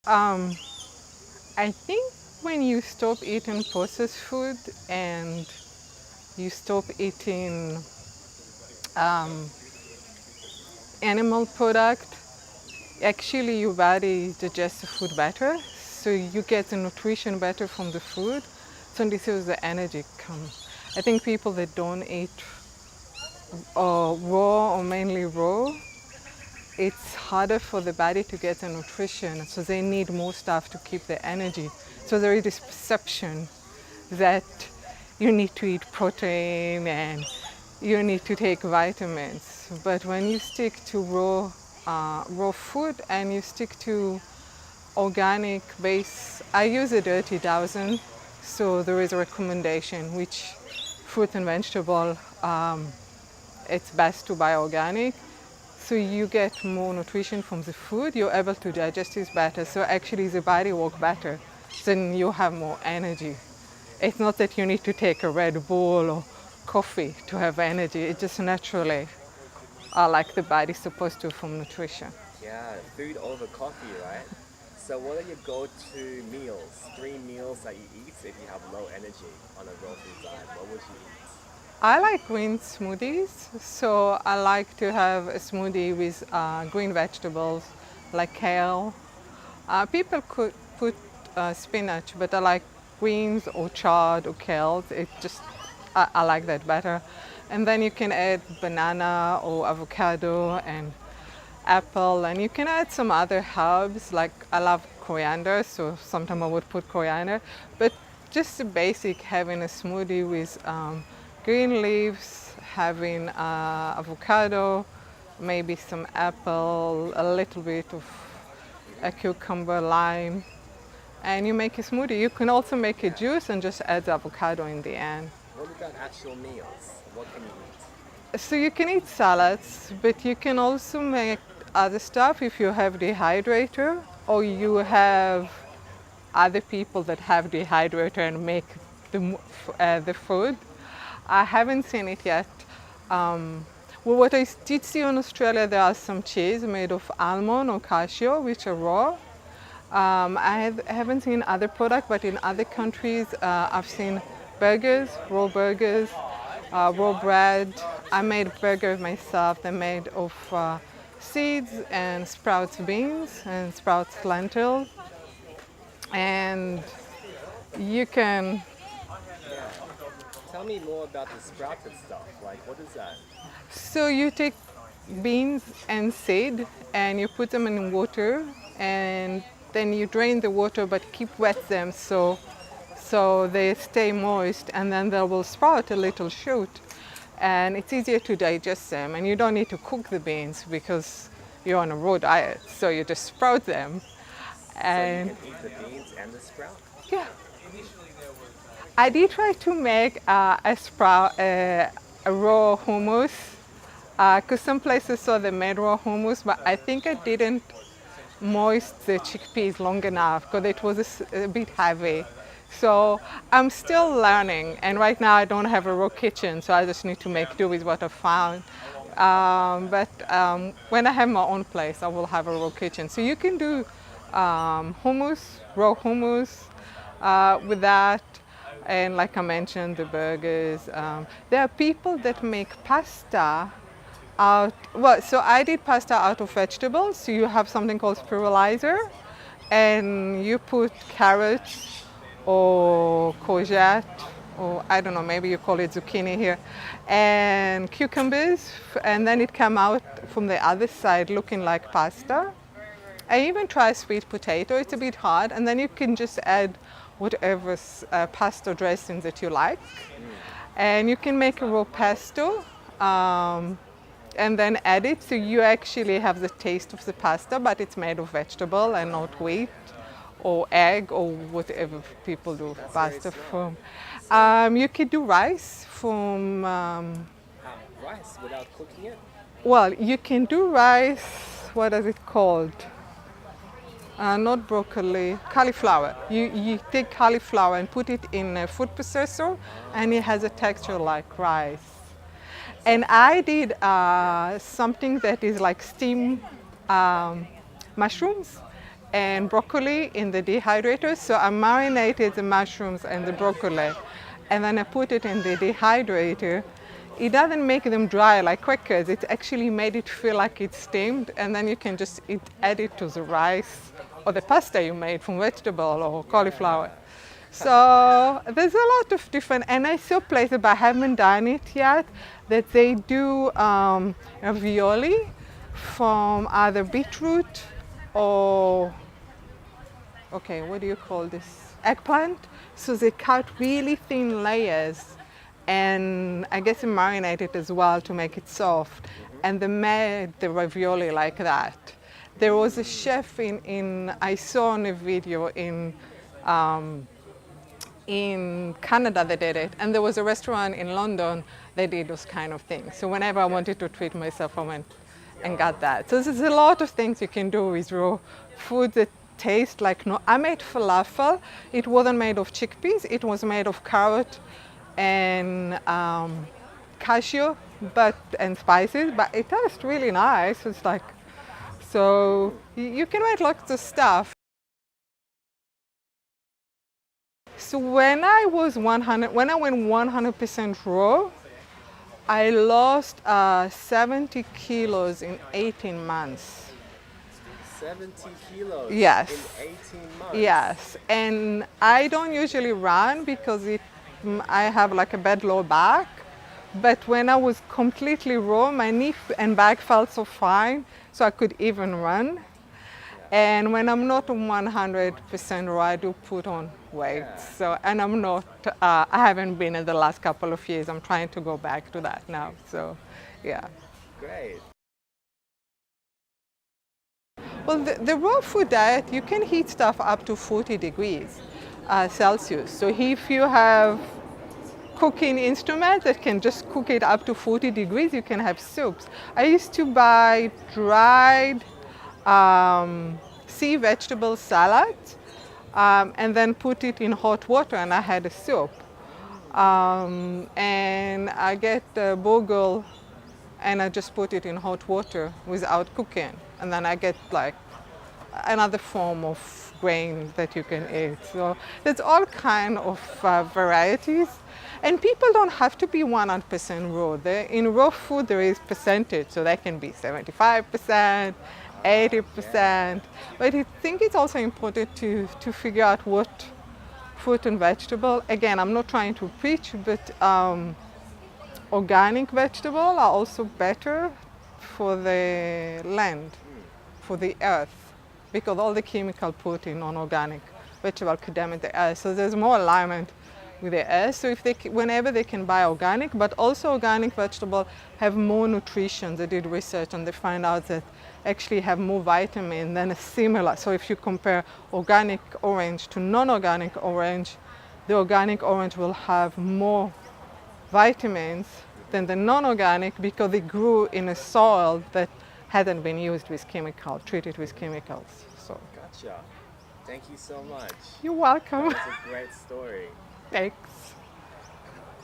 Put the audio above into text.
Um, I think when you stop eating processed food and you stop eating um, animal product, actually your body digests the food better. So you get the nutrition better from the food. So this is the energy comes. I think people that don't eat raw or mainly raw, it's harder for the body to get the nutrition. So they need more stuff to keep the energy. So there is this perception that you need to eat protein and you need to take vitamins. But when you stick to raw food and you stick to organic base, I use a dirty dozen. So there is a recommendation which fruit and vegetable, it's best to buy organic. So you get more nutrition from the food, you're able to digest it better. So actually the body works better, then you have more energy. It's not that you need to take a Red Bull or coffee to have energy. It's just naturally like the body's supposed to from nutrition. Yeah, food over coffee, right? So what are your go-to meals? 3 meals that you eat if you have low energy on a raw food diet? What would you eat? I like green smoothies, so I like to have a smoothie with green vegetables like kale. People could put spinach, but I like greens or chard or kale. It just I like that better. And then you can add banana or avocado and apple, and you can add some other herbs. Like I love coriander, so sometimes I would put coriander. But just the basic, having a smoothie with green leaves, having avocado, maybe some apple, a little bit of a cucumber, lime, and you make a smoothie. You can also make a juice and just add the avocado in the end. What about actual meals? What can you eat? So you can eat salads, but you can also make other stuff if you have dehydrator or you have other people that have dehydrator and make the food. I haven't seen it yet. Well, what I did see in Australia, there are some cheese made of almond or cashew, which are raw. I haven't seen other products, but in other countries, I've seen burgers, raw bread. I made burgers myself. They're made of seeds and sprouts beans and sprouts lentils. And you can. Tell me more about the sprouted stuff. Like, what is that? So you take beans and seed and you put them in water and then you drain the water but keep wet them so they stay moist and then they will sprout a little shoot. And it's easier to digest them and you don't need to cook the beans because you're on a raw diet, so you just sprout them. And So you can eat the beans and the sprout? yeah. I did try to make a raw hummus because some places saw they made raw hummus, but I think I didn't moist the chickpeas long enough because it was a bit heavy. So I'm still learning, and right now I don't have a raw kitchen, so I just need to make do with what I found. But when I have my own place, I will have a raw kitchen. So you can do hummus, raw hummus with that. And like I mentioned, the burgers. There are people that make pasta out, well, so I did pasta out of vegetables. So you have something called spiralizer, and you put carrots or courgette, or I don't know, maybe you call it zucchini here, and cucumbers, and then it come out from the other side looking like pasta. I even try sweet potato. It's a bit hard, and then you can just add whatever pasta dressing that you like. And you can make a raw pesto and then add it. So you actually have the taste of the pasta, but it's made of vegetable and not wheat or egg or whatever people do That's pasta very from. You could do rice from, rice without cooking it? well, you can do rice, what is it called? Not broccoli, cauliflower. You take cauliflower and put it in a food processor and it has a texture like rice. And I did something that is like steamed mushrooms and broccoli in the dehydrator. So I marinated the mushrooms and the broccoli, and then I put it in the dehydrator. It doesn't make them dry like crackers. It actually made it feel like it's steamed, and then you can just add it to the rice or the pasta you made from vegetable or cauliflower. So there's a lot of different, and I saw places, but I haven't done it yet, that they do ravioli from either beetroot or, okay, what do you call this? Eggplant. So they cut really thin layers, and I guess they marinate it as well to make it soft. And they made the ravioli like that. There was a chef I saw on a video in Canada that did it, and there was a restaurant in London that did those kind of things. So whenever I wanted to treat myself, I went and got that. So there's a lot of things you can do with raw food that taste like no. I made falafel. It wasn't made of chickpeas. It was made of carrot and cashew, and spices. But it tastes really nice. It's like, so you can make lots of stuff. So when I went 100% raw, I lost 70 kilos in 18 months. 70 kilos Yes. in 18 months? Yes, and I don't usually run because I have like a bad low back. But when I was completely raw, my knee and back felt so fine, so I could even run. And when I'm not 100% raw, I do put on weight. So, and I'm not, I haven't been in the last couple of years. I'm trying to go back to that now. So, yeah. Great. Well, the raw food diet, you can heat stuff up to 40 degrees Celsius. So if you have cooking instruments that can just cook it up to 40 degrees, you can have soups. I used to buy dried sea vegetable salad and then put it in hot water, and I had a soup. And I get the bogle and I just put it in hot water without cooking, and then I get like another form of grain that you can eat. So there's all kind of varieties, and people don't have to be 100% raw. In raw food there is percentage, so that can be 75%, 80%. But I think it's also important to figure out what fruit and vegetable. Again, I'm not trying to preach, but organic vegetables are also better for the land, for the earth, because all the chemical put in non-organic vegetable could damage the earth. So there's more alignment with the earth. So if whenever they can buy organic, but also organic vegetables have more nutrition. They did research and they find out that actually have more vitamin than a similar. So if you compare organic orange to non-organic orange, the organic orange will have more vitamins than the non-organic because it grew in a soil that hadn't been used with chemicals, treated with chemicals. So. Gotcha. Thank you so much. You're welcome. That's a great story. Thanks.